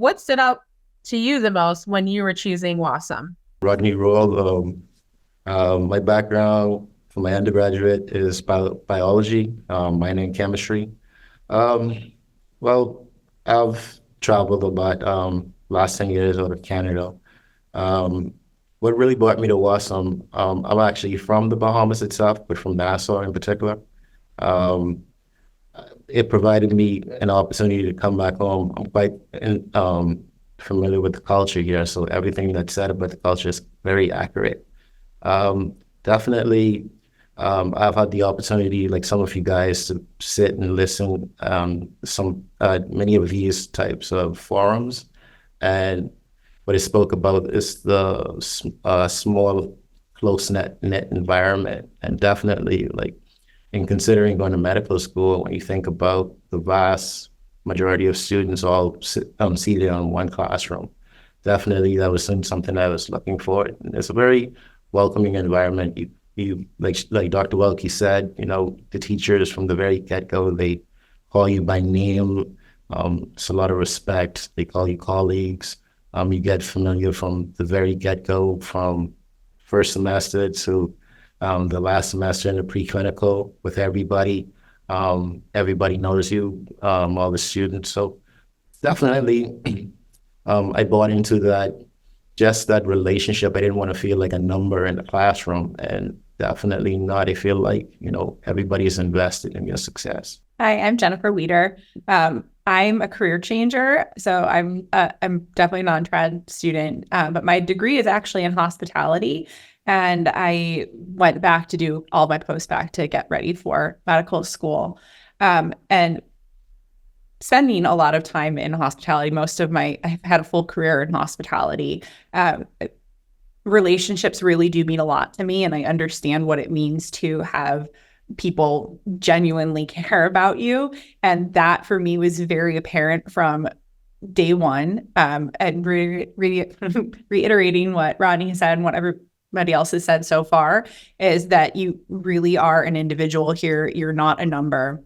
what stood out to you the most when you were choosing WAUSM? Rodney Roll. My background for my undergraduate is biology, minor in chemistry. Um, well, I've traveled about last 10 years out of Canada. Um, what really brought me to WASM, I'm actually from the Bahamas itself, but from Nassau in particular. Um, it provided me an opportunity to come back home. I'm quite familiar with the culture here, so everything that's said about the culture is very accurate. Definitely, I've had the opportunity, like some of you guys, to sit and listen many of these types of forums, and what it spoke about is the small, close-knit environment, and definitely, like in considering going to medical school, when you think about the vast majority of students all seated in one classroom, definitely that was something I was looking for. And it's a very welcoming environment. You like Dr. Welke said, the teachers from the very get-go, they call you by name. It's a lot of respect. They call you colleagues. You get familiar from the very get-go, from first semester to the last semester in the preclinical with everybody. Everybody knows you, all the students. So definitely, I bought into that, just that relationship. I didn't want to feel like a number in the classroom, and definitely not. I feel like, everybody's invested in your success. Hi, I'm Jennifer Weeder. I'm a career changer, so I'm definitely a non-trad student, but my degree is actually in hospitality, and I went back to do all my post-bac to get ready for medical school, and spending a lot of time in hospitality. I've had a full career in hospitality. Relationships really do mean a lot to me, and I understand what it means to have people genuinely care about you. And that for me was very apparent from day one. And reiterating what Rodney said and what everybody else has said so far is that you really are an individual here. You're not a number.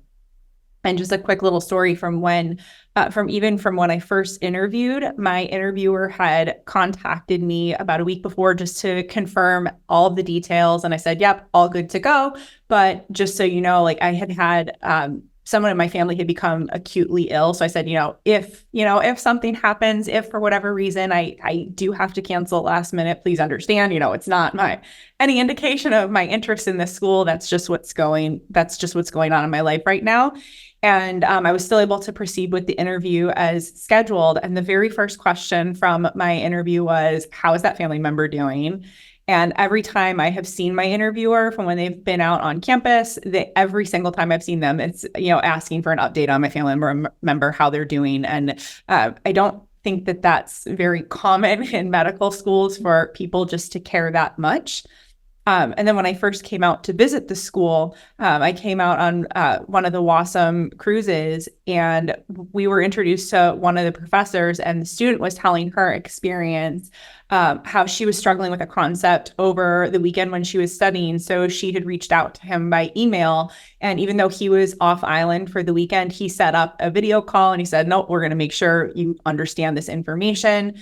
And just a quick little story from when I first interviewed, my interviewer had contacted me about a week before just to confirm all of the details. And I said, yep, all good to go. But just so you know, like I had someone in my family had become acutely ill. So I said, if something happens, if for whatever reason I do have to cancel last minute, please understand, it's not any indication of my interest in this school. That's just what's going on in my life right now. And I was still able to proceed with the interview as scheduled. And the very first question from my interview was, how is that family member doing? And every time I have seen my interviewer from when they've been out on campus, every single time I've seen them, it's, asking for an update on my family member, how they're doing. And I don't think that that's very common in medical schools for people just to care that much. And then when I first came out to visit the school, I came out on one of the WAUSM cruises, and we were introduced to one of the professors, and the student was telling her experience, how she was struggling with a concept over the weekend when she was studying. So she had reached out to him by email. And even though he was off island for the weekend, he set up a video call and he said, no, we're going to make sure you understand this information.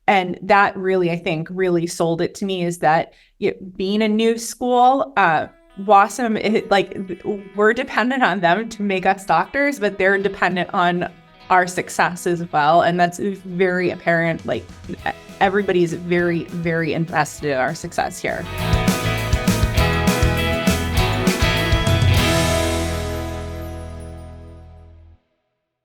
And that really, I think, really sold it to me, is that being a new school, WAUSM, we're dependent on them to make us doctors, but they're dependent on our success as well. And that's very apparent. Like everybody's very, very invested in our success here.